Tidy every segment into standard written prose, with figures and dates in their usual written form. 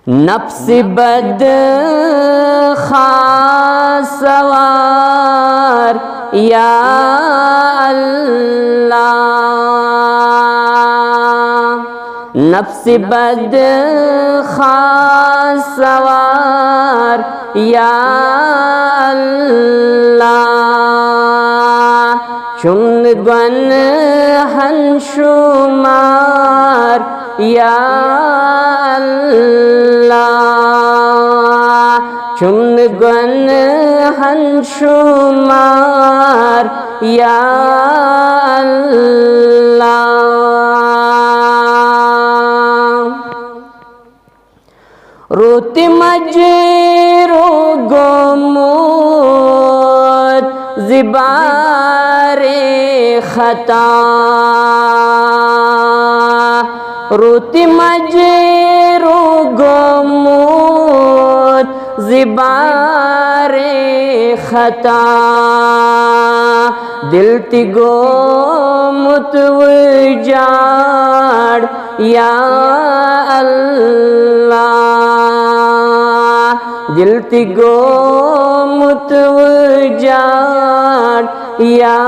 नफ्स बद खासवार या अल्लाह, नफ्स बद खासवार या अल्लाह, चुन गन हंशुमार या अल्लाह, चुन गन हंशुमार या अल्लाह। रोते मजरो गोमोत ज़िबारे खता, रोते मजरो गोमोत ज़िबारे खता, दिल तिगो मुतवजाड़ या अल्लाह, दिल तिगो मुतवजाड़ या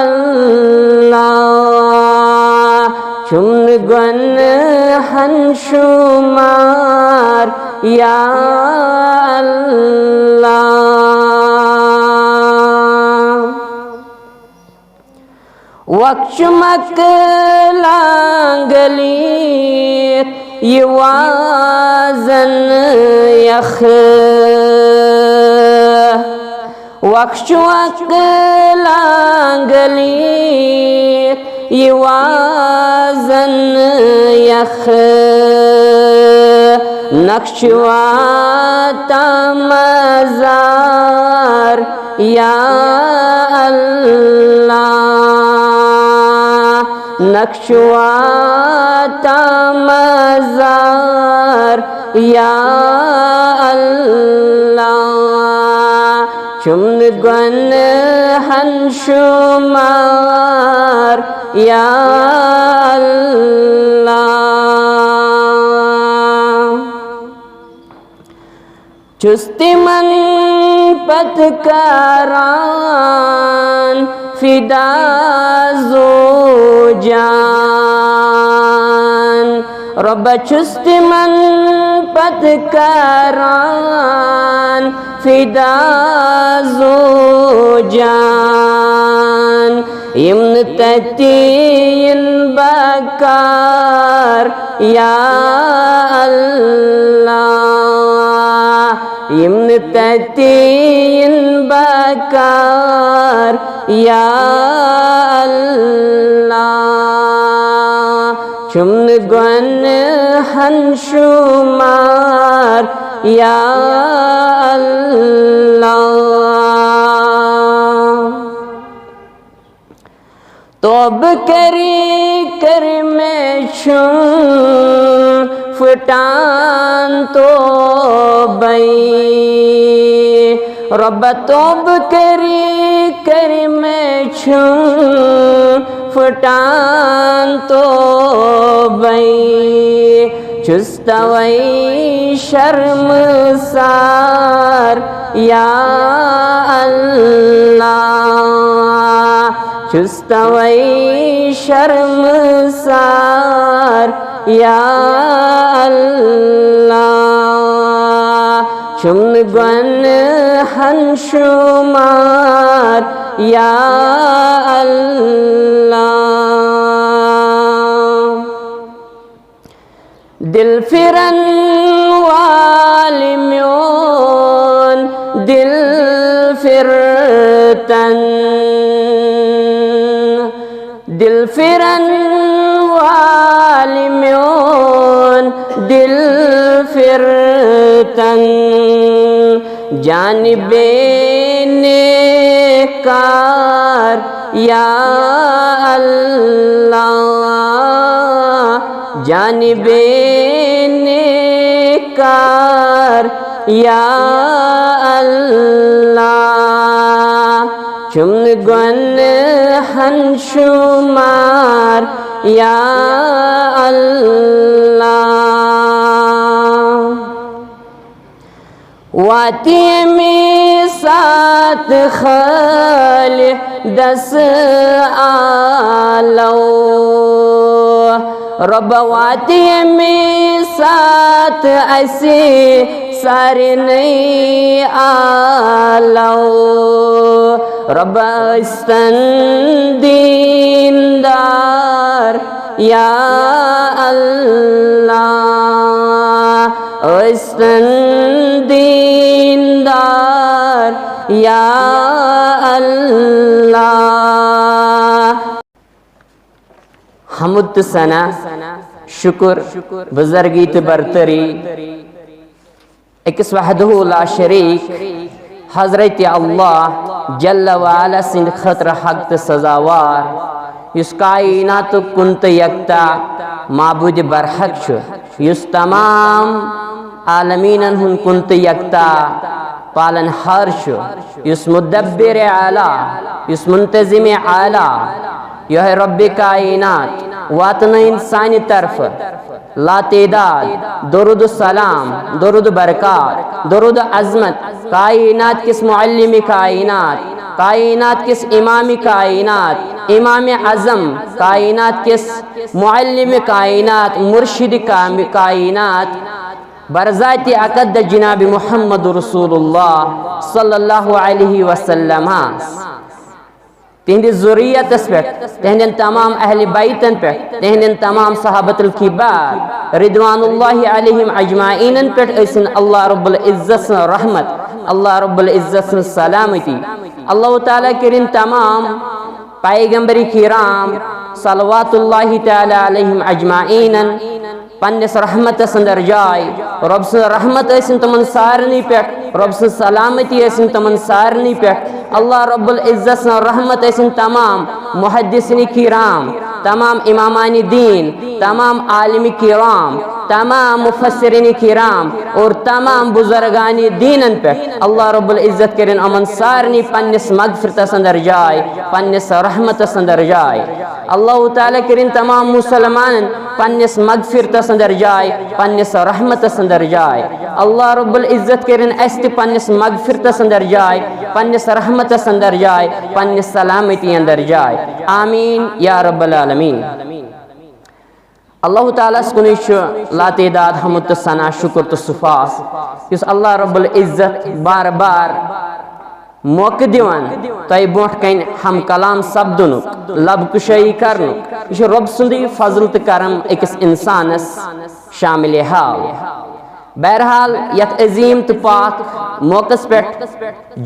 अल्लाह, चुन गन हंशुमार या अल्लाह। वक्शमक लांगली यवाजन यख, वक्शमक लांगली यवाजन यख, नक्शवाता मज़ार या अल्लाह, नक्शवाता मज़ार या अल्लाह, चुन गन हंशुमार या अल्लाह। चुस्ती मन पथकारान फिदाज़ो जान, रब चुस्ती मन पथकारान फिदाज़ो जान, इम्न ततीन बकार या अल्लाह, इम्न ततीन बकार या अल्लाह, चुन गन हंशुमार या अल्लाह। तौब करी कर मैं छूं फटान तो बई, रब तौब करी कर मैं छूं फटान तो बई, चुस्तवई शर्मसार या अल्लाह, चुस्तवई शर्मसार या अल्लाह, चुन गन हंशुमार या अल्लाह। दिल फिरन वालिम्योन दिल फिरतन, दिल फिरन वालिम्योन दिल फिरतन, जानिबे नेकार या अल्लाह, जानिबे नेकार या अल्लाह, चुन गन हंशुमार या अल्लाह। वाती में सात खल दस आलो रब वाती में सात ऐसे सारे नहीं आलो रब स्तन दीनदार या अल्लाह स्तन दीनदार या अल्लाह। हमुद सना शुक्र बुजुर्गी तो बरतरी अकिस वहदहु ला शरीक हजरत अल्लाह जल्ल व अला सिंध खतर हक तो सजावार युस कायनात कुन तो यकता माबूद बरहक युस तमाम आलमीनन हुन कुन तो यकता पालन हर युस मुदब्बिर आला युस मुंतजिम आला यह रब्ब कायनात वातन इंसानी तरफ लातेदाद दरुद सलाम दरुद बरकत दरुद अजमत कायनात किस मुअल्लिम कायनात कायनात किस इमाम कायनात इमाम आज़म कायनात किस मुअल्लिम कायनात मुर्शिद कायनात बरज़ात अक़द जनाब मुहम्मद रसूलुल्लाह सल्लल्लाहु अलैहि वसल्लम तिहंद ज़ुर्रियतस पे तिहंद तमाम अहले बैतन पे तिहंद तमाम सहाबतुल किबार रिदवानुल्लाहि अलैहिम अजमाइन पे अल्लाह रब्बुल इज्जत रहमत अल्लाह रब्बुल इज्जत सलामती अल्लाह ताला करिन तमाम पैगंबर किराम सलवातुल्लाहि ताला अलैहिम अजमाइन पन्नस रहमत संदर जाय रब स रहमत ऐसिन तमन सारनी पे रब स सलामती ऐसिन तमन सारनी पे अल्लाह रब्बुल इज्जत रहमत ऐसिन तमाम मुहद्दिसिन किराम तमाम इमामानी दीन तमाम आलिम किराम तमाम मुफस्सिरिन किराम और तमाम बुजुर्गानी दीनन पे अल्लाह रब्बुल इज्जत करिन अमन सारनी पन्नस मगफिरत संदर जाय पन्नस रहमत संदर जाय अल्लाह ताला करिन तमाम मुसलमान पन्नस मगफिरत संदर जाय पन्नस रहमत संदर जाय अल्लाह रब्बुल इज्जत करिन अस्ति पन्नस मगफिरत संदर जाय पन्नस रहमत संदर जाय पन्नस सलामती अंदर जाय आमीन या रब्बल आलमीन। अल्लाह ताला कुनिश लातेदाद हमद सना शुक्र तो सुफास इस अल्लाह रब्बुल इज्जत बार बार मौके दिवान तय बोट कन हम कलाम सब्दन लब कुशई कर रब सुंदी फजल तो करम अकिस इंसानस शामिल हाल। बहरहाल यत अजीम तो पाक मौकस पे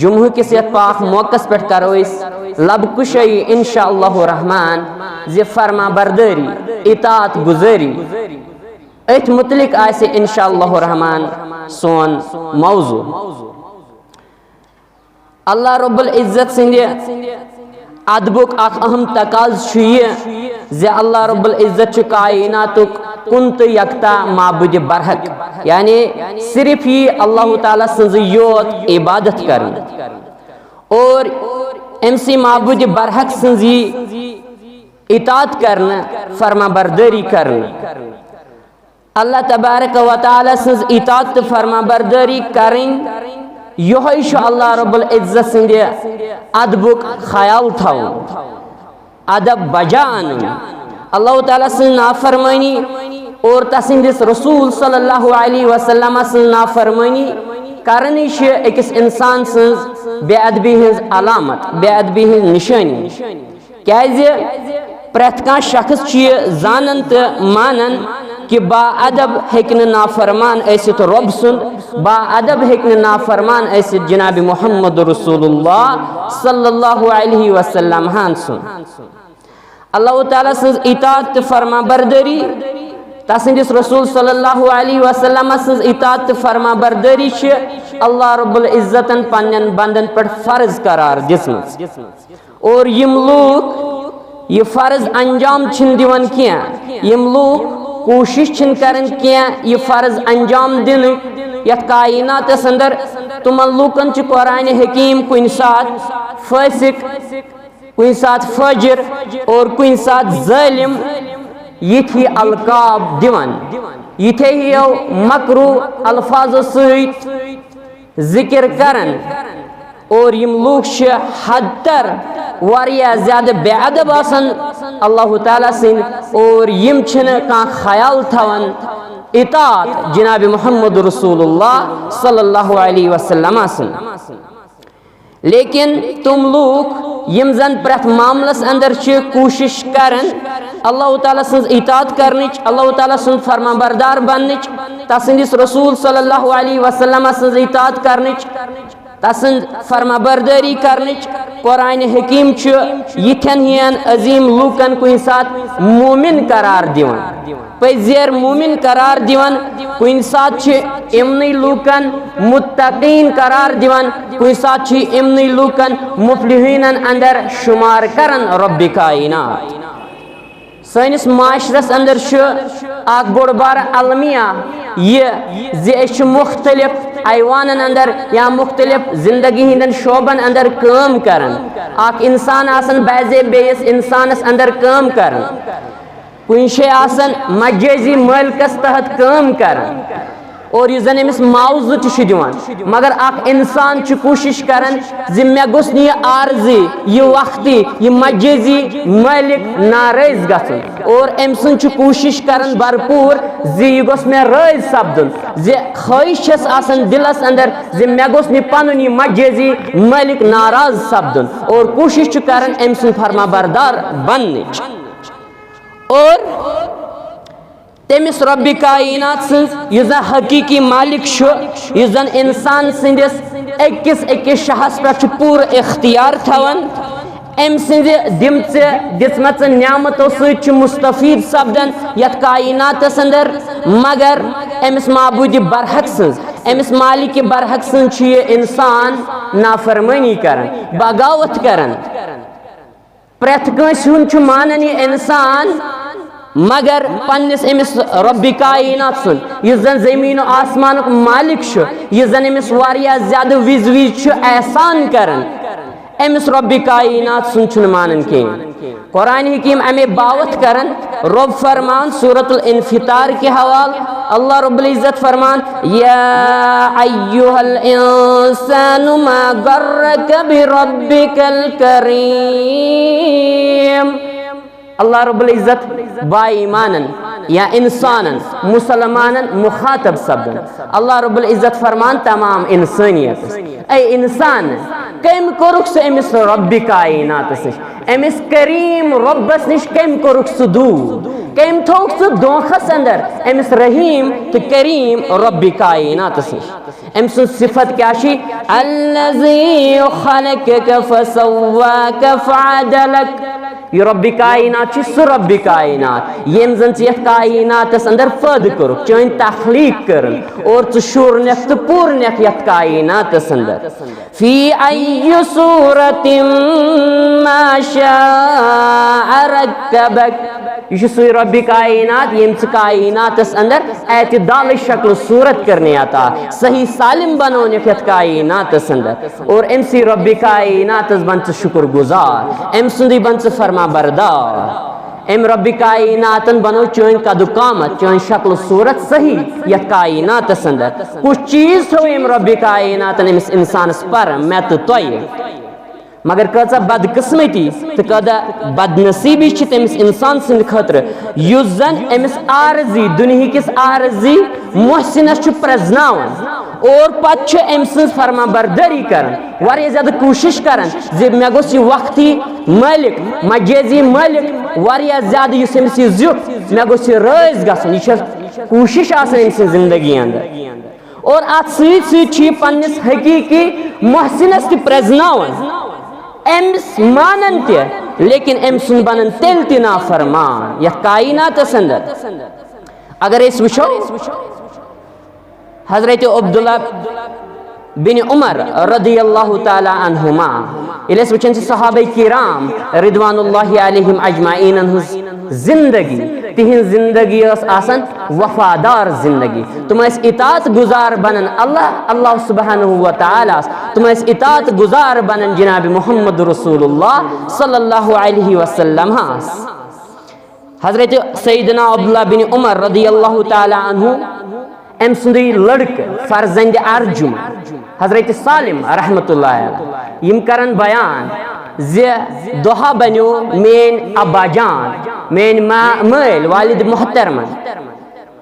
जुम्हू किस यत पाक मौकस पे करो लब कुशई इंशाअल्लाह रहमान जे फरमा बरदरी इतात गुजरी अथ मुतलिक आसे इंशाअल्लाह रहमान सोन मौजू। अल्लाह रब्बुल इज्जत सिंधे अदबुक अहम तकाज जे अल्लाह रब्बुल इज्जत कायनातुक कुन तो यकता माबूद बरहक यानी सिर्फ ही अल्लाह ताला सज योत इबादत कर और एमसी माबूद बरहक सजी इतात करना फरमा बरदरी करना अल्लाह तबारक व तआला सज इतात फरमा बरदरी करें यह अल्लाह रब्बुल इज्जत सिंधे अदबुक ख्याल थाव अदब बजा अल्लाह ताला सज नाफरमानी और तसिंदिस रसूल सल्लल्लाहु अलैहि वसल्लम सज नाफरमानी करनी अकिस इंसान सज बेअदबी हज अलामत बेअदबी हज निशानी क्या प्रत कह शख्स जानन तो मानन कि बाअदब हेकन नाफरमान ऐसित रब सुंद बाअदब हेकन नाफरमान ऐसित जनाब मुहम्मद रसूलुल्लाह सल्लल्लाहु अलैहि वसल्लम हान सुन अल्लाह ताला सज इतात फरमा बरदरी तसिंदिस रसूल सल्लल्लाहु अलैहि वसल्लम सज इतात फरमा बरदरी अल्लाह रब्बुल इज्जतन पन्नन बंदन पर फर्ज करार दिसमस और यम लोग ये फर्ज अंजाम छिन दिवन किया यम लोग कोशिश छिन करन किया ये फर्ज अंजाम दिन यत कायनात अंदर तुमन लूकन च कुरान हकीम कुन साथ फासिक कुन साथ फजर और कुन साथ जालिम यथी अलकाब दिवन यथे ही मकरू अल्फाजो सहित जिक्र करन और यम लोग हदतर वारिया ज्यादा बेअदब आसन अल्लाह ताला सिन और यम छन का ख्याल थवन इतात जनाब मोहम्मद रसूलुल्लाह सल्लल्लाहु अलैहि वसल्लम आसन। लेकिन तुम लोग यम जन प्रथ मामलस अंदर कोशिश करन अल्लाह ताला सन्ज इतात करनिच, अल्लाह ताला सन्ज फरमाबरदार बननिच, तसंदिस रसूल सल्लल्लाहु अलैहि वसल्लम सन्ज इतात करनिच, तसंद फरमाबरदारी करनिच। कुरान हकीम यिथन हियन अजीम लूकन कुन सात मोमिन करार दिवन, पजेर मोमिन करार दिवन, कुन सात इमनी लूकन मुत्तकीन करार दिवन, कुन सात इमनी लूकन मुफ्लिहीनन अंदर शुमार करन रब्बी कायनात। सनिस माशरस अंदर अख बोड़ बार अलमिया ये मुख्तलिफ ऐवान अंदर या मुख्तलिफ जिंदगी हिंदन शोबन अंदर काम करन। अख इंसान आसन बैजे बेस इंसानस अंदर काम करन, कुन शे आसन मजाजी मालिकस तहत काम करन और यह जन अमिस मावजु दिवान, मगर अख इंसान कोशिश करन जि मे गोस ये आर्जी यह वक्ती यह मजाजी मालिक नाराज गन और अम सुन कोशिश करन भरपूर जि यह गोस मे राज सपदन, जि ख्वाहिश आसन दिलस अंदर जि मे गोस पन यह मजाजी मालिक नाराज सपदन और कोशिश करन अम सुन फरमाबरदार बनने और तमिस रब्बी कायनात सज हकीकी मालिक जन इंसान सदिस अकिस अकिस शहस पे पूर इख्तियार थवन, अम सद दिमच न्यामतों सत मुस्तफीद सपदन यथ कायनातस अंदर, मगर अमिस माबूद बरहक सज अमिस मालिक बरहक सज इंसान नाफरमानी करन, बगावत करन, प्रथ कंस मानन यह इंसान, मगर पन्निस अमिस रब्बी कायनात सुन यह जन जमीन आसमान मालिक यह जन अमिस वारिया ज्यादा विज विज एहसान करन, अमिस रब्बी कायनात सुन मानन कहीं। कुरान हकीम अमे बावत करन रब फरमान सूरतुल इन्फितार के हवाल अल्लाह रब्बुल इज्जत फरमान या अय्युहल इंसानु मा गर्रक बिरब्बिकल करीम। अल्लाह रब्बुल इज्जत बाईमानन या इंसानन मुसलमानन मुखातब सपदन, अल्लाह रब्बुल इज्जत फरमान तमाम इंसानियत ऐ इंसान कम कोरुक से अमिस रब्बी कायनात अमिस करीम रब्बस निश कम कोरुक सु दूर, कम थोक सु दोखस अंदर अमिस रहीम तो करीम रब्बी कायनात अम सु सिफत क्या अल्लज़ी खलक़क फसव्वाक फअदलक। यह रब्बी कायनात सु रब्बी कायनात यम जन यथ कायनातस अंदर फद कर चन तखलीक कर और च शुरनक तो पूर्णक यथ कायनातस अंदर फी अय्यि सूरतिन मा शाअ रक्कबक। यह सु रब्बी कायनात यम कायनातस अंदर एतदाल शक्ल सूरत करने आता सही सालिम बनोन यथ कायनातस अंदर और अम सी रब्बी कायनातस बन शुक्र गुजार, अम सुंदी बन फरमा बरदार, अम रब्बी कायनातन बनो चोन कदु कामत चोन शक्ल सूरत सही यथ कायनातस अंदर कुछ चीज थो अम रब्बी कायनातन अमिस इंसानस पर मैं तो तोय, मगर कचा बदकिस्मती तो कदा बदनसीबी तमिस इंसान सद खतर युस जन अमिस आरजी दुनिया आरजी मोहसिनस प्रजनावन और पत् अम सज फरमा बरदारी करन वारिया ज्यादा कोशिश करन जे मे गोस यह वक्ती मालिक मजाजी मालिक वारिया ज्यादा युस अमिस यह जुट मे गोस यह राज गसन, यह कोशिश आसन अमिस जिंदगी अंदर और अत सत पन्निस हकीकी मोहसिनस प्रजनावन अम्स मानन ते लेकिन अम सुन बनन तेल ते नाफरमान यथ कायनातस अंदर। अगर इस वुचो हजरत अब्दुल्ला बिन उमर रदियल्लाहु ताला अन्हुमा इलेस वचन सहाबा किराम रिदवानुल्लाहि अलैहिम अजमाइन जिंदगी तिहिन जिंदगी आसन वफादार जिंदगी, तुम इतात गुजार बनन अल्लाह सुब्हानहु व तआला, तुम इतात गुजार बनन जनाब मोहम्मद रसूलुल्लाह सल्लल्लाहु अलैहि वसल्लम। हजरत सैयदना अब्दुल्ला बिन उमर रदियल्लाहु ताला अन्हु अम सुंद लड़क फर्जंद अर्जुम हजरत सालिम रहमतुल्लाह अलैह यम करन बयान जे दोहा बनो मेन अब्बा जान मेन मैल वालिद मोहतरम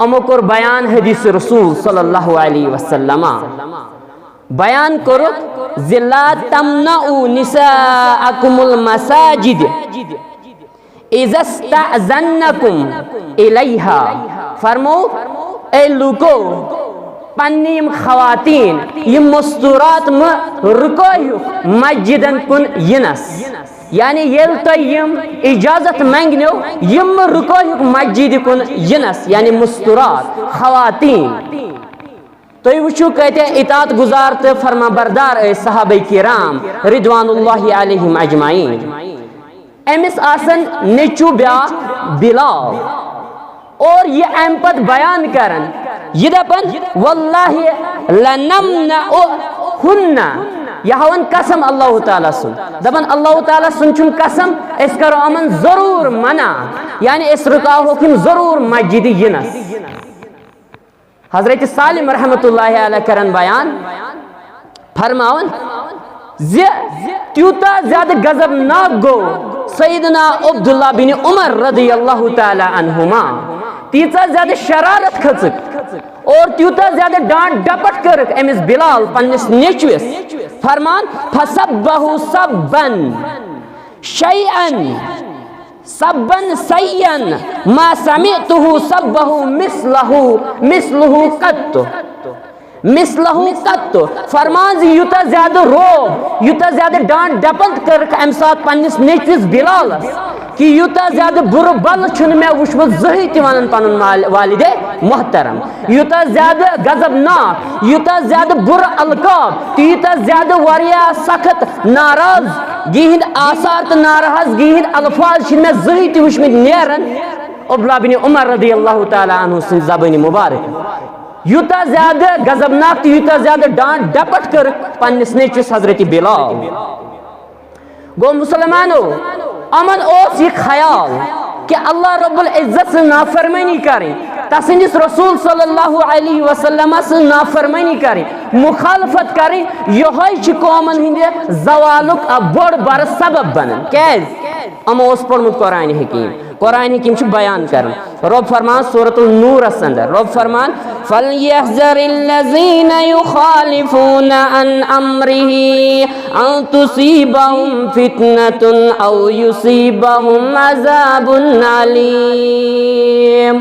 अमो कोर बयान हदीस रसूल सल्लल्लाहु अलैहि वसल्लम बयान करो जिला तमनाउ निसाअकुमुल मसाजिद इज़स्तअज़न्नकुम इलैहा फरमो ए लुको पन्नीम खवातीन यम मस्तूरात म रुकोयु मस्जिदन कुन यनस यानी येल तो यम इजाजत मांगनो यम रुकोयु मस्जिद कुन यनस यानी मस्तूरात खवातीन तो वुचु कहते इतात गुजार तो फरमा बरदार सहाबे किराम रिदवानुल्लाहि अलैहिम अजमाइन एमिस आसन नेचु ब्या बिलाल और ये अमपत बयान करन ये दपन वल्लाहि लनमना हुन्ना यहवन कसम अल्लाह ताला सुन दपन अल्लाह ताला सुन चुन कसम इस करो अमन जरूर मना यानी इस रुकाहो किम जरूर मस्जिद यनस हजरत सालिम रहमतुल्लाह अलैह करन बयान फरमावन जे त्यूता ज्यादा गजब ना गो सैयदना अब्दुल्लाह बिन उमर रदियल्लाहु ताला अन्हुमा तीता ज्यादा शरारत खचक और त्यूता ज्यादा डांट डपट करक एमिस बिलाल पन्निस नेचविस फरमान फसब्बहु सब्बन शैअन सब्बन सय्यन मा समिअतुहु सब्बहु मिस्लहु कत्तो फरमान युता ज्यादा रोब युता ज्यादा डांट डपट कर अम सात पन्निस नेचविस बिलाल कि युता ज्यादा बुर बल छुन मे वुचमुत जही ति वनन पनुन वालिदे मोहतरम युता ज्यादा गजबनाक युता ज्यादा बुर अलकाब युता ज्यादा वारिया सख्त नाराज गिहिंद आसार तो नाराज गिहिंद अल्फाज छिन मे जही ति वुचमुत नेरन अब्दुल्लाह बिन उमर रदियल्लाहु ताला अन्हु सिन ज़बानी मुबारक युता ज्यादा गजबनाक युता ज्यादा डांट डपट कर पन्निस नेचविस हजरत बिलाल गो मुसलमानो अमन ओस ये ख्याल कि अल्लाह रब्बुल इज्जत से नाफरमानी करें तसंदिस रसूल सल्लल्लाहु अलैहि वसल्लम से नाफरमानी करें मुखालफत करें यह कौमन हिंदे जवालुक बड़ बर सबब बनन कैज अम ओस पढ़मुत कुरान हकीम बयान कर रब फरमान सूरतुल नूर अंदर रब फरमान फलयहज़रिल्लज़ीन युखालिफूना अन अम्रिही अन तुसीबहुम फितनतुन औ युसीबहुम अज़ाबुन अलीम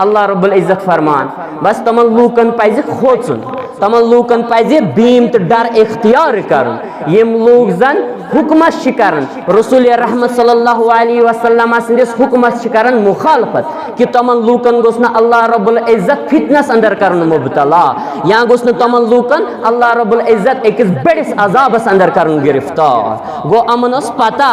अल्लाह रब्बुल इज्जत फरमान बस तमन लूकन पज खोचुन तमन लूकन पज बीम तो डर इख्तियार करन यम लोग जन हुकमत करन रसूल रहमत सल्लल्लाहु अलैहि वसल्लम सिंदिस हुकमत करन मुखालफत कि तमन लूकन गोस न अल्लाह रब्बुल इज्जत फितनस अंदर करन मुबतला या गोस न तमन लूकन अल्लाह रब्बुल इज्जत एकस बड़िस अजाबस अंदर करन गिरफ्तार गो अमनस पता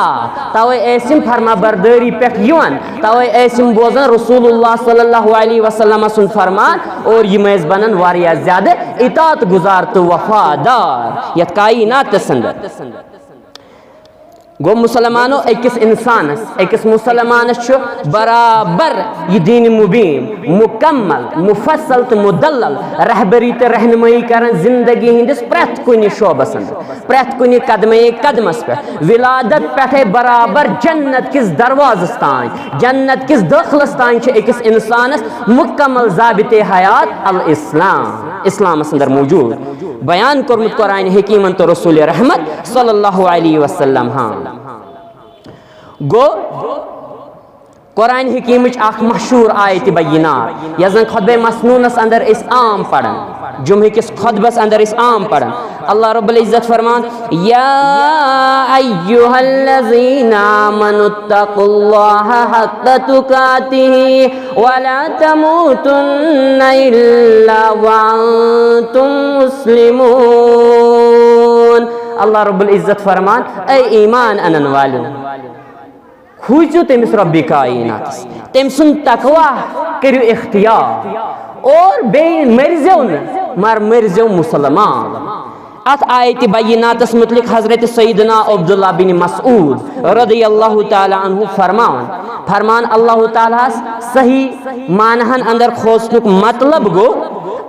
तवे ऐसिम फरमा बरदारी पेट यवन तवे ऐसिम बोजन रसूलुल्लाह सल्लल्लाहु अलैहि वसल्लम सुन फरमान और यमज बनन वारिया ज्यादा इतात गुजार तो वफादार यत कायनात अंदर गो मुसलमानो अकिस इंसानस अकिस मुसलमानस बराबर यह दीन मुबीन मुकम्मल मुफसल तो मुदल्लल रहबरी तो रहनुमाई कर जिंदगी हिंदिस प्रत कुन शोबस प्रत कुन कदमे कदमस पे विलादत पे बराबर जन्नत किस दरवाजस तान जन्नत किस दाखिलस तान अकिस इंसानस मुकम्मल ज़ाबिते हयात अल इस्लाम इस्लामस अंदर मौजूद बयान कर्मुत कुरान हकीमन तो रसूल रहमत सल्लल्लाहु अलैहि वसल्लम हाँ गो कुरान हकीम मशहूर आयत बय्यिनात यजन खुतबे मसनूनस अंदर इस आम पढ़न जुम्मे किस खुतबस अंदर इस आम पढ़न अल्लाह रब्बुल इज्जत फरमान या अय्युहल्लज़ीना आमनुत्तकुल्लाहा हक्का तुकातिही वला तमूतुन्ना इल्ला व अंतुम मुस्लिमून अल्लाह रब्बुल इज्जत फरमान ऐ ईमान अनन वालो खुजू तमिस रब्बी कायनात तम सुन तकवा करियो इख्तियार और बे मरजो मर मरजो मुसलमान अत आयत बय्यिनातस मुतलिक हजरत सैयदना अब्दुल्लाह बिन मसऊद रदियल्लाहु ताला अन्हु फरमान अल्लाह ताला सही मानहन अंदर खोसनुक मतलब गो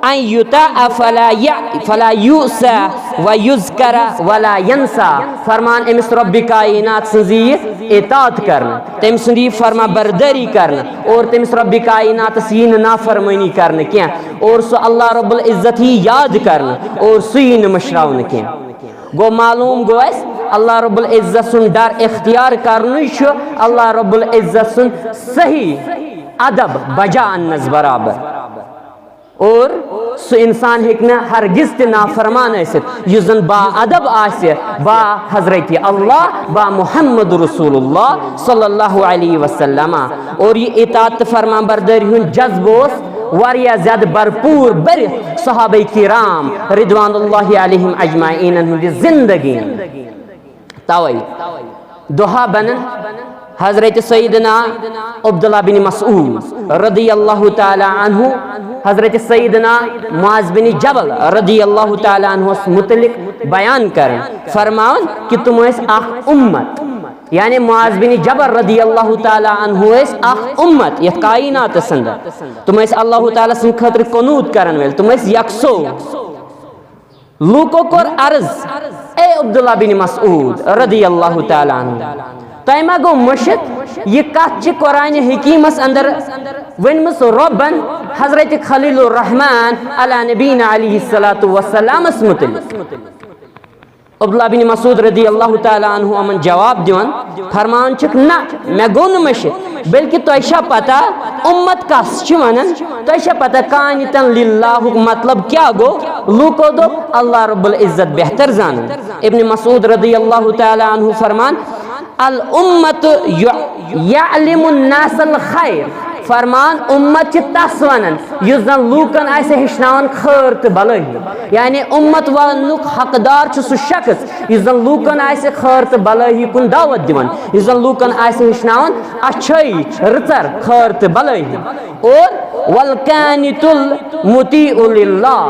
अन युता फला युसा व युज़करा वला यंसा। फरमान अमिस रब्बि कायनात सजी इताअत करना, तम सदी फरमा बरदरी करना और तमिस रब्बि कायनात सीन नाफरमानी करना क्या, और सो अल्लाह रब्बुल इज्जत ही याद करना और सुई न मशरावन क्या। गो मालूम गो अल्लाह रब्बुल इज्जत सुन डर इख्तियार करना अल्लाह रब्बुल इज्जत सुन सही अदब बजा अन्नस बराबर, और सो इंसान हेकना हरगिज ते नाफरमान युजन बा अदब आसे बा हजरत अल्लाह बा मुहम्मद रसूलुल्लाह सल्लल्लाहु अलैहि वसल्लम। और ये इताअत फरमा बरदारी हुन जज्बोस वारिया ज्यादा भरपूर बर सहाबे किराम रिदवानुल्लाहि अलैहिम अजमाइन हुंदी जिंदगी तवई दुहा बनन हजरत सईदना अब्दुल्लाह बिन मसऊद रदियल्लाहु ताला अन्हु हजरत सईदना मुआज़ बिन जबल रदियल्लाहु ताला अन्हु मुतलिक बयान करें फरमान कि तुम अख उम्मत, यानी मुआज़ बिन जबल रदियल्लाहु ताला अन्हु अख उम्मत यथ कायनात अंदर तुम अल्लाह ताला सं खतर कनूत करन वेल तुम यकसो लूको कोर अर्ज ए अब्दुल्लाह बिन मसऊद रदियल्लाहु ताला अन्हु तैमा गो मुर्शिद ये कथ कुरान हकीमस अंदर वनमस रब्बन हजरत खलीलुर रहमान अला नबीना अलैहिस्सलातु वस्सलामस मुतल्लिक। अब्दुल्लाह बिन मसूद रदियल्लाहु ताला अन्हु अमन जवाब दिवन फरमान चक ना मैं गो न मुर्शिद बल्कि तोशा पता उम्मत कस छ वनन तोशा पता कानितन लिल्लाह मतलब क्या गो लूको दो अल्लाह रब्बुल इज्जत बेहतर जानन। इब्न मसूद रदियल्लाहु ताला अन्हु फरमान अल उम्मत यअलिमुन नासल खैर, फरमान उम्मत च तस वनन युस जन लूकन आसे हिचनावन खैर तो भलाई, यानी उम्मत वनुक हकदार छ सु शख्स युस जन लूकन आसे खैर तो भलाई कुन दावत दिवन, युस जन लूकन आसे हिचनावन अच्छाई रचर खैर तो भलाई। और वल कानितुल मुतीउ लिल्लाह,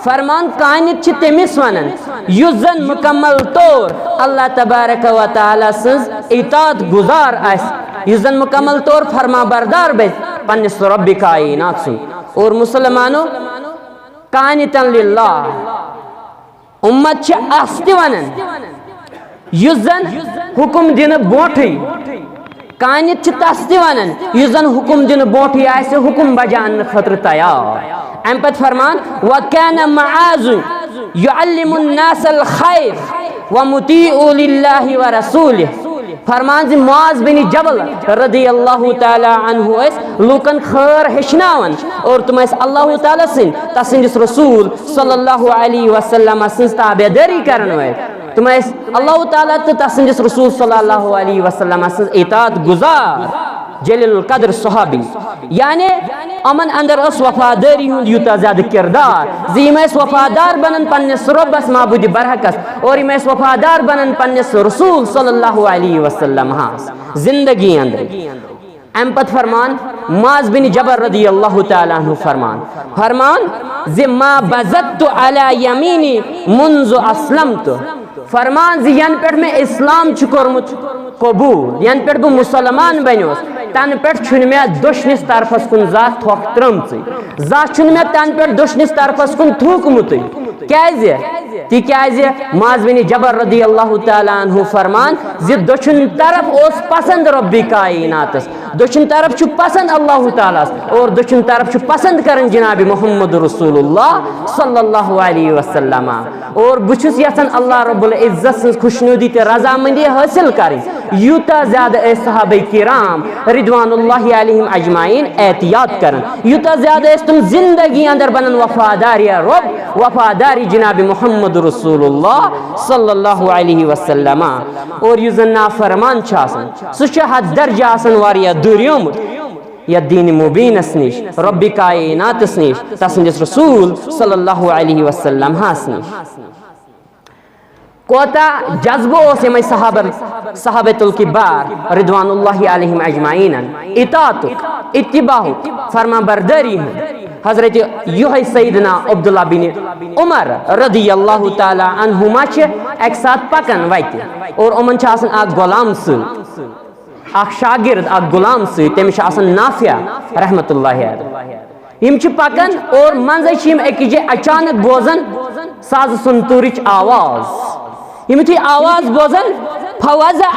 फरमान कानित छ तमिस वनन युस जन मुकम्मल तौर अल्लाह तबारक व तआला सज इताअत गुजार आस, युस जन मुकम्मल तौर फरमा बरदार बे पन्निस रब्बि कायनात सुन। और मुसलमानों कानितन लिल्लाह उम्मत छ अस्ति वनन युस जन हुकुम दिन बोठी कानित छ तस्ति वनन युस जन हुकुम दिन बोठी आसे हुकुम बजान खतर तैयार। अम पत फरमान व काना मुआज़ युअल्लिमुन नासल खैर व मुतीउ लिल्लाहि व रसूलिह, फरमान जी मुआज़ बिन जबल रदियल्लाहु ताला अन्हु लूकन खैर हेचनावन और तुम अल्लाह ताला सिन तसिंदिस रसूल सल्लल्लाहु अलैहि वसल्लम सिन ताबेदारी करन वे तुम अल्लाह ताला तो तसिंदिस रसूल सल्लल्लाहु अलैहि वसल्लम सिन इताअत गुजार जलील कदर सहाबी, यानी अमन अंदर उस वफादारी हुंद यूता ज्यादा किरदार जीम वफादार बनन पन्निस रब्बस माबूद बरहकस और इम वफादार बनन पन्निस रसूल सल्लल्लाहु अलैहि वसल्लम हास जिंदगी अंदर। अम पत फरमान मुआज़ बिन जबल रदियल्लाहु ताला अन्हु फरमान जिम्मा बज़त्तु अला यमीनी मुंज़ु अस्लमतु, फरमान जी यन पे में इस्लाम कोर्मुत कबूल यन पे बह मुसलमान बनियोस तन पे मे दुशनिस तरफस कुन जा थोक त्रमच जा मे तन पे दुशनिस तरफस कुन थूकमुत तिकाज मुआज़ बिन जबल रदियल्लाहु ताला अन्हु फरमान जि दक्षिण तरफ ओस पसंद रब्बि कायनातस, दक्षिण तरफ छु पसंद अल्लाह ताला और दक्षिण तरफ छु पसंद करन जनाब मुहम्मद रसूलुल्लाह सल्लल्लाहु अलैहि वसल्लम। और बुछुस यसन अल्लाह रब्बुल इज्जत सं खुशनुदी ते रजामंदी हासिल करें यूता ज्यादा सहाबे किराम रिदवानुल्लाहि अलैहिम अजमाइन एहतियात करन, यूता ज्यादा तुम जिंदगी अंदर बनन वफादार या रब वफादारी जनाब मुहम्मद रसूलुल्लाह सल्लल्लाहु अलैहि वसल्लम। और युजन नाफरमान छासन सुच हद दर्जा आसन वारिया दुरियोम या दीन मुबीनस निश रब्बि कायनातस निश तसंदिस रसूल सल्लल्लाहु अलैहि वसल्लम हास निश कोता जज्बो से सहाबतुल किबार रिदवानुल्लाहि अलैहिम अजमाइन इताअत इत्तिबाहु फरमा बरदारी हजरत युह सईदना अब्दुल्लाह बिन उमर रदियल्लाहु ताला अन्हुमा छ एक साथ पकन वत और उमन छ आसन आ गुलाम स अख शागिर्द अख गुलाम स तमिस आसन नाफिया रहमतुल्लाहि अलैह यम छ पकन और मंजे छ यम अकिस जाय अचानक बोजन साज संतूरिच आवाज। यमुथि आवाज बोजन फवज़ा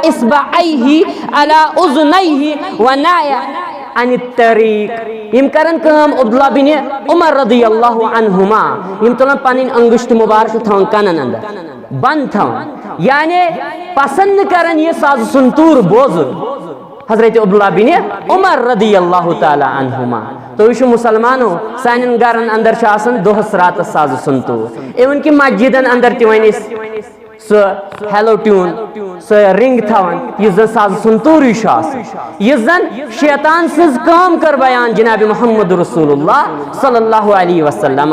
इस्बाइही अला उज़नैही व नाया अन तरीक। यम करन काम अब्दुल्लाह बिन उमर रदियल्लाहु अन्हुमा यम तुलन पनिन अंगुष्ठ मुबारक थवन कनन अंदर बंद थवन, यानी पसंद करन ये साज संतूर बोजुन हजरत अब्दुल्लाह बिन उमर रदियल्लाहु ताला अन्हुमा। तो यह मुसलमानो सान गरन अंदर दोहस रात साज संतूर, इवन कि मस्जिदन अंदर वन सह हेलो ट्यून सह रिंग थवन इस जन साज संतूर इस जन शैतान सज काम कर बयान जनाब मोहम्मद रसूलुल्लाह सल्लल्लाहु अलैहि वसल्लम।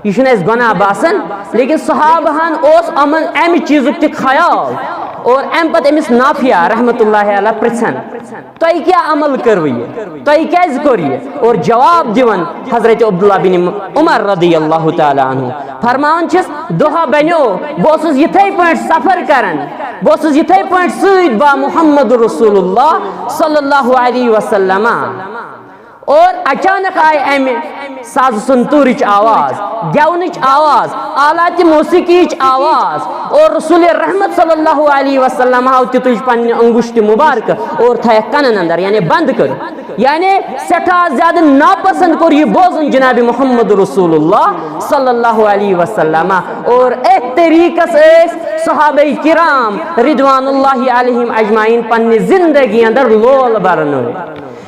यह गुनाह बासन, लेकिन सहाबहन अमन अम चीज़ ख्याल और अम पे अमिस नाफिया रहमतुल्लाह अलैह पृछन तुम क्या अमल करो तुम क्या कोर और जवाब दिवन हजरत अब्दुल्लाह बिन उमर रदियल्लाहु ताला अन्हु फरमान दुहा बनो बस इथे पे सफर करन बस इथे पे सद बा मोहम्मद रसूलुल्लाह सल्लल्लाहु अलैहि वसल्लम और अचानक आए अमे साज संतूरिच आवाज, गेवनिच आवाज, आलात मौसीकीच आवाज और रसूल रहमत सल्लल्लाहु अलैहि वसल्लम आव तुज पन्ने अंगुष्ठ मुबारक और थे कनन अंदर यानी बंद कर, यानी सठा ज्यादा नापसंद कर ये बोजन जनाब मोहम्मद रसूलुल्लाह सल्लल्लाहु अलैहि वसल्लम। और एक तरीका से सहाबे किराम रिदवानुल्लाहि अलैहिम अजमाइन पन्ने जिंदगी अंदर लोल बरन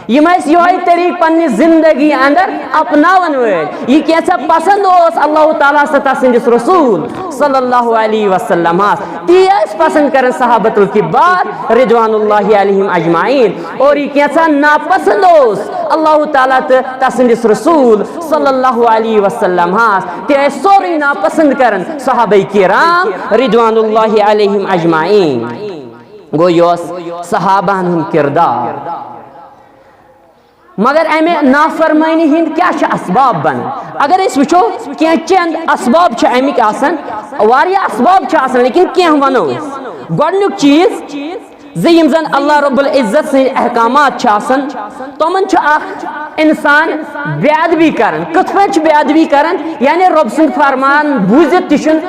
यह तरीक पन्ने जिंदगी अंदर अपनावन वे कैसा पसंद अल्लाह ताला से तसंदिस रसूल सल्लल्लाहु अलैहि वसल्लम ती पसंद कर सहाबतुल किबार रिदवानुल्लाहि अलैहिम अजमाइन। और यह कैसा नापसंद अल्लाह ताला ते तसंदिस रसूल सल्लल्लाहु अलैहि वसल्लम ती सोरी नापसंद कर सहाबे किराम रिदवानुल्लाहि अलैहिम अजमाइन। गो यह सहाबान हुन किरदार, मगर अमे नाफरमानी हिंद क्या असबाब बन अगर वो कह चंद असबाब अमिक असबाब लेकिन कह वनो गोडनुक चीज यम जन अल्लाह रब्बुल इज्जत से अहकामात तमन इंसान बेअदबी करन कथ पे बेअदबी करन यानी रब सुंद फरमान बूजित तिशन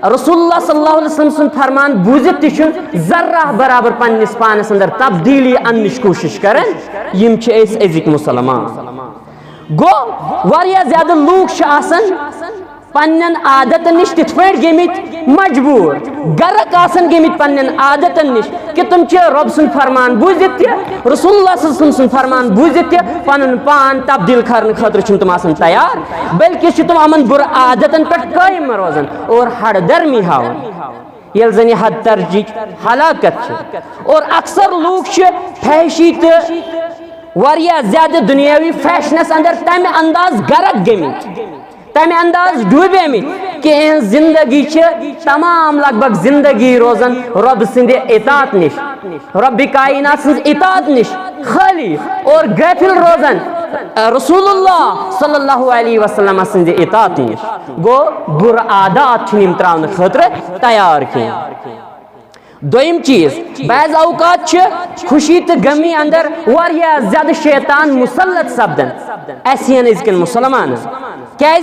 रसूलुल्लाह सल्लल्लाहु अलैहि वसल्लम सुंद फरमान बूजित तिशन जर्रा बराबर पन्निस पानस अंदर तब्दीली अन्निश कोशिश करन यम अजिक मुसलमान गो वारिया ज्यादा लूक पन्न आदतन निश तिथ पे गमित मजबूर गर्क गमित पन्न आदतन निश कि तुम रब सुन फरमान बूजित रसूलुल्लाह सुन फरमान बूजित पन पान तब्दील करने खतर तुम तैयार बल्कि तुम अमन बुर आदतन पे कायम रोजान और हरदर्मी हावन ये जन हद तरजी हलाकत। और अक्सर लोग फैशी तो वारिया ज्यादा दुनियावी फैशनस अंदर तमे अंदाज गर्क गमित तमे अंदाज डूबे कि जिंदगी तमाम लगभग जिंदगी रोजन रब सिंद इताअत निश रब कायनात सिंद इताअत निश खाली और गफिल रोजन रसूलुल्लाह सल्लल्लाहु अलैहि वसल्लम सिंद इताअत निश गो बुर आदत निम त्रावन खतर तैयार किया। दोयम चीज बाज़ औकात खुशी तो गमी अंदर वारिया ज्यादा शैतान मुसल्लत सपदन ऐसियन इजकन मुसलमान क्या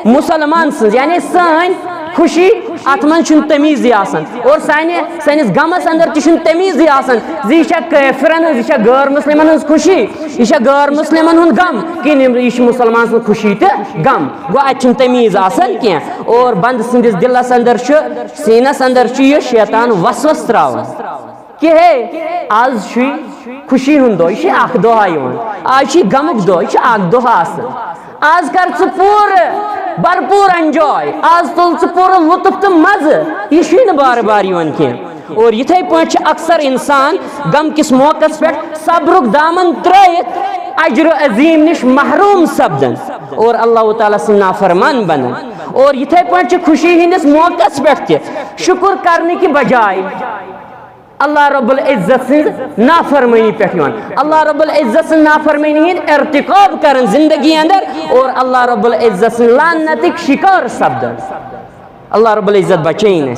मुसलमान यानी सान खुशी अत मन तमीज और सानिस गमस अंदर तमीज यह काफिरन यह गैर मुस्लिमन खुशी यह गैर मुस्लिमन गम कि यह मुसलमान खुशी तो गम गो अत तमीज कह और बंद सदिस दिलस अंदर सीनस अंदर यह शैतान वसवस त्रावन कि हे आज खुशी हुंद दो यह दह आज गमुक दो यह दह आज कर पूर भरपूर एंजॉय आज तुल पूर लुत्फ तो मज यह बार बार कह। और इथे पे अक्सर इंसान गम किस मौके पे सब्रुक दामन त्रयित अजर अजीम निश महरूम सपदन और अल्लाह ताला से नाफरमान बनन। और इथे पे खुशी हिंदिस मौके पे शुक्र करने की बजाय अल्लाह रब्बुल इज्जत सिंद नाफरमानी पे अल्लाह रब्बुल इज्जत सिंद नाफरमानी हिंद इर्तिकाब करन जिंदगी अंदर और अल्लाह रब्बुल इज्जत सिंद लानतिक शिकार सपदन। अल्लाह रब्बुल इज्जत बचैन।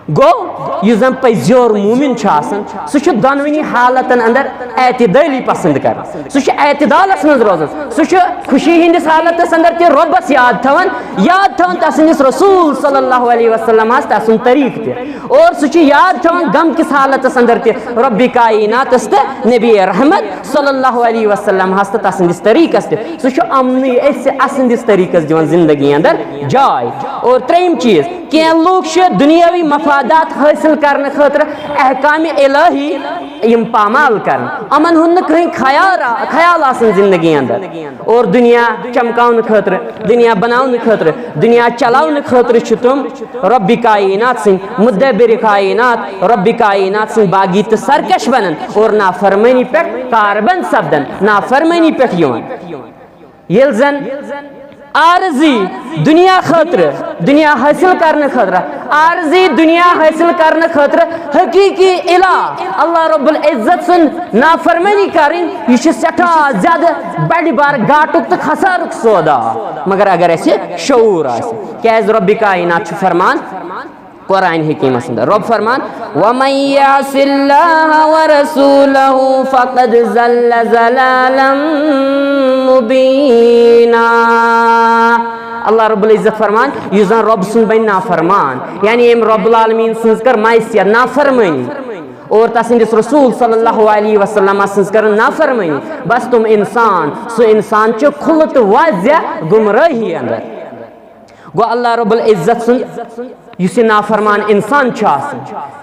गो यु जन पजोर मोमिन सह दोनवनी हालतन अंदर एतदाली पसंद कर सह एतदालस मज रोजान सह खुशी हंदिस हालतस अंदर ते रब्बस याद थवन तसंदिस रसूल सल्लल्लाहु अलैहि वसल्लम तसुन तरीक ते और सह याद थवन गम किस हालतस अंदर ते रब्बी कायनातस ते नबी रहमत सल्लल्लाहु अलैहि वसल्लम हस तसंदिस तरीकस ते सह अमनी असंदिस तरीकस दिवन जिंदगी अंदर जाय। और त्रेम चीज क्या लोग दुनियावी मफादात हासिल करने खतर अहकाम इलाही यम पामाल कर अमन हुन कहीं ख्याल आसन जिंदगी अंदर और दुनिया चमकाउन खतर दुनिया बनाउन खतर दुनिया चलाउन खतर तुम रब्बी कायनात सिंह मुद्दबिर कायनात रब्बी कायनात सिंह बागी तो सरकश बनन और नाफरमानी पे कारबन सब्दन नाफरमानी पे ये जन आरजी दुनिया खतर दुनिया हासिल करने खतर आरजी दुनिया हासिल करने खतर हकीकी इला अल्लाह रब्बुल इज्जत सुन नाफरमानी करें यह सठा ज्यादा बड़ बार घाटुक तो खसारुक सौदा मगर अगर ऐसे शऊर क्या रब्बी कायनात फरमान कुरान हकीम अंदर रब फरमान वमन यासिल्लाह व रसूलहु फक़द ज़ल्ल ज़लालन मुबीना। अल्लाह रब्बुल इज्जत फरमान यु जन रब सुन बन नाफरमान यानी एम रब्बुल आलमीन सुन कर मायसियत नाफरमानी और तसंदिस रसूल सल्लल्लाहु अलैहि वसल्लम सुन कर नाफरमानी बस तुम इंसान सो इंसान च खुलत वाज़िह गुमराही अंदर गो अल्लाह रब्बुल इज्जत सुन यह नाफरमान इंसान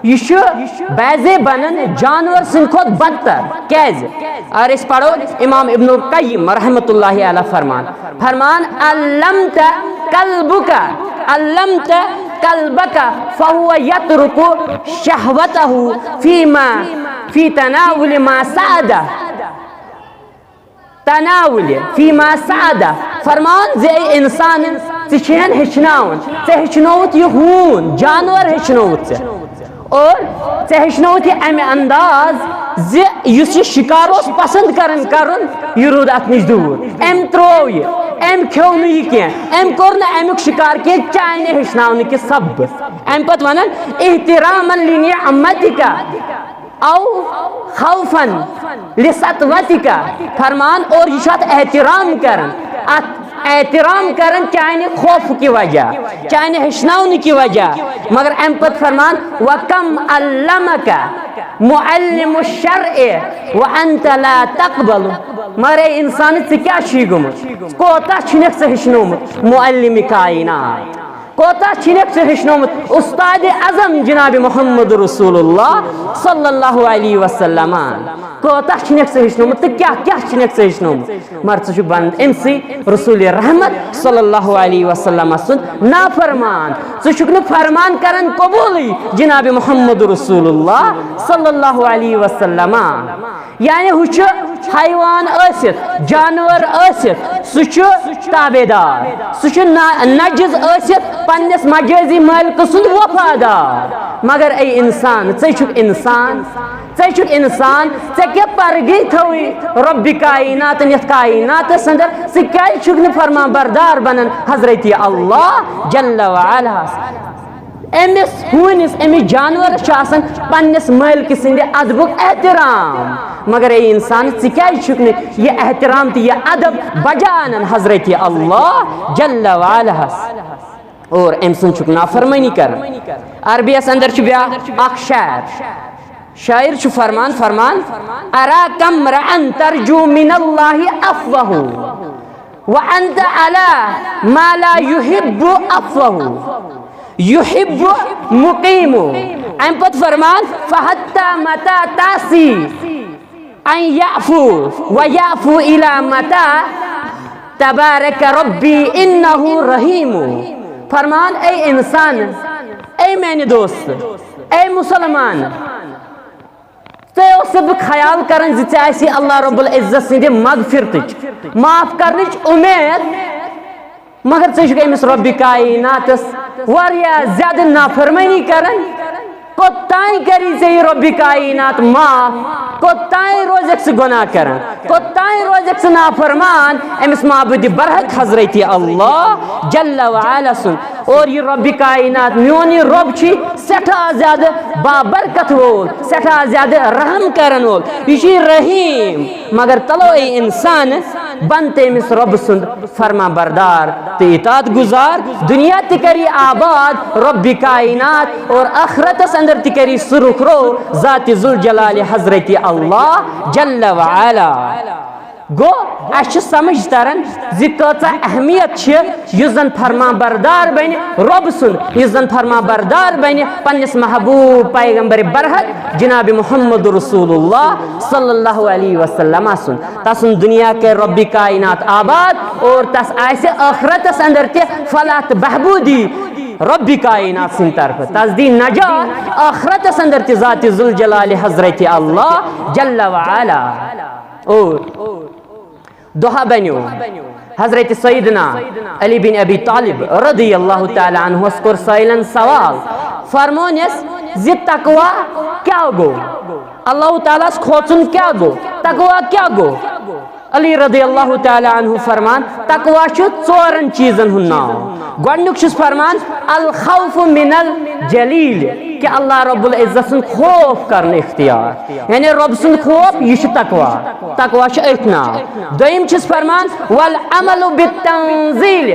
यह बैजे बनन जानवर सिंह खुद बदतर क्या अगर इस पढ़ो इमाम इब्नुल क़य्यिम रहमतुल्लाहि अलैह फरमान अल्लमत कल्बका फहुव यतरुकु शहवतहु फी तनावुल मा सादा फरमान जे इंसान हेन हेचनावन हेचनोत यह हून जानवर हेचनोत और हेचनोत यह अमे अंदाज जे शिकार पसंद करन यह रूद अत नश दूर अम त्रो यह अम खो यह कह अम कोर अमुक शिकार कह चाय हेचन कि सब अम पत वन एहतिरामन लिनिअमतिका औ खौफन लिसतवतिका फरमान और यह एहतिराम करन एहतिराम करन चाहे खौफ की वजह चाहे हेचनाउन की वजह मगर अम पत फरमान वकम अल्लमका मुअल्लिमु शर्अ व अंत ला तक़बल मरे इंसान क्या गुमुत कोता छिनक से हेचनोमुत मुअल्लिम कायनात कोता छिनक से हेचनोमुत उस्ताद आज़म जनाब मोहम्मद रसूलुल्लाह सल्लल्लाहु अलैहि वसल्लम कोता छिनक से हेचनोमुत तो क्या छिनक से हेचनोमुत मर छु बंद एमसी रसूल रहमत सल्लल्लाहु अलैहि वसल्लम सुन नाफरमान छु न फरमान करन कबूल जनाब मोहम्मद रसूलुल्लाह सल्लल्लाहु अलैहि वसल्लम यानी हु हैवान आसित जानवर आसित सह ताबेदार सह नजिज आसित पन्नस मजाजी मालिक सुन वफादार मगर ए इंसान इंसान क्या परगी थवी रब्बी कायनात कायनात अंदर क्या फरमा बरदार बनन हजरत अल्लाह जल्ल व अला अमिस हूनिस अमिस जानवर पन्नस मालिक सिंद अदबुक एहतराम मगर ए इंसान क्या यह एहतराम तो यह अदब बजान हजरत अल्लाह जल्ल व अला और अम सुन नाफरमानी कर अरबियस अंदर ब्याख शायर फरमान अरा कम रअन तरजू मिनल्लाहि अफ़्वहु व अंत अला मा ला युहिब्बु अफ़्वहु युहिब्बु मुकीमु अम पत फरमान फहत्ता मता तासी अन याफू व याफू इला मता तबारक रब्बी इन्नहु रहीमु फरमान ए इंसान ए मैंने दोस्त ए मुसलमान तो ख्याल कर अल्लाह रब्बुल इज्जत सिंद मगफिरत माफ करने उम्मीद मगर अमिस रब्बी कायनातस ज्यादा नाफरमानी कर कोताई करी से रब्बी कायनात माफ कोताई रोजक से गुनाह कर कोताई रोजक से नाफरमान अमिस माबूद बरहक हजरत अल्लाह जल्ल व अला सुन और ये रब कायनात मोन ये रब सठा ज्यादा बाबरकत वोल, सठा ज्यादा रहम करन वोल, ये रहीम। मगर तलो इंसान बनते मिस रब सुंद फरमा बरदार तो इतात गुजार, दुनिया तिकरी आबाद रब कायनात और आखरत अंदर तिकरी सुरुखरो जाति जुल जलाल हजरत अल्लाह जल्ल व अला। गो अश समझ तरन जि कचा अहमियत युजन फरमा बरदार बन रब सुन, युजन फरमा बरदार बन पन्निस महबूब पैगंबर बरहत जनाब मोहम्मद रसूलुल्लाह सल्लल्लाहु अलैहि वसल्लम सुन। तसन दुनिया के रब्बी कायनात आबाद और तस आसे आखिरत अंदर ते फलात बहबूदी रब्बी कायनात सिन तरफ तजदी नजात आखिरत अंदर ते जाति जुल जलाल हजरत अल्लाह जल्ल व अला। और दुहा बनो हजरत सैयदना अली बिन अबी तालिब रदी अल्लाह तआला अन्हु कोर साइलन सवाल फरमोनिस जि तकवा क्या गो, अल्लाह ताला खोचुन क्या गो, तकवा क्या गो। अली रदी अल्लाह तआला अन्हु फरमान तकवा छु चोरन चीजन हुन नाव। गोडनुक छुस फरमान अल खौफ मिनल जलील कि अल्लाह रब्बुल इज्जत सुन खौफ करने इख्तियार, यानी रब सुन खौफ ये तकवा, तकवा अथना। दोयम छुस फरमान वल अमल बितंजील,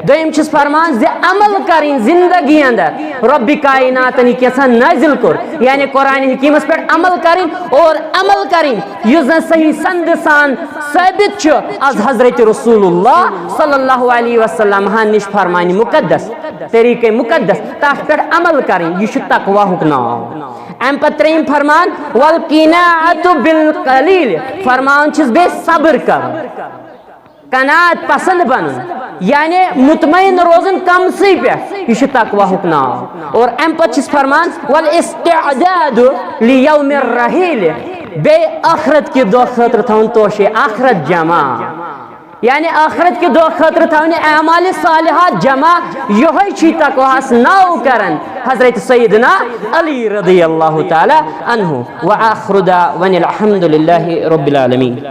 दोयम छुस फरमान जे अमल करें जिंदगी अंदर रब्बी कायनात ने कैसा नाजिल कर, यानी कुरान हकीमस पे अमल करें और अमल करें युज सही संद सान साबित छ आज हजरत रसूलुल्लाह सल्लल्लाहु अलैहि वसल्लम हां निश फरमानी मुकद्दस तरीके मुकद्दस तथ पे अमल करें ये तकवा हुक्ना। अम पत्रम फरमान वल कीनाअतु बिल कलील, फरमान छस बे सब्र कर, कनात पसंद बन, यानी मुतमईन रोजन कम से पे ये तकवा हुक्ना। और अम पछिस फरमान वल इस्तिअदादु लियौमिर रहील, बे आखिरत के दो खतर थवन तोशे आखिरत जमा, यानी आखिरत के दो खतर थवन अमाल सालिहात जमा यही छी तकवास नाव करन हजरत सैयदना अली रदी अल्लाह तआला अन्हु। व आखिरु दावनिल हम्दुलिल्लाहि रब्बिल आलमीन।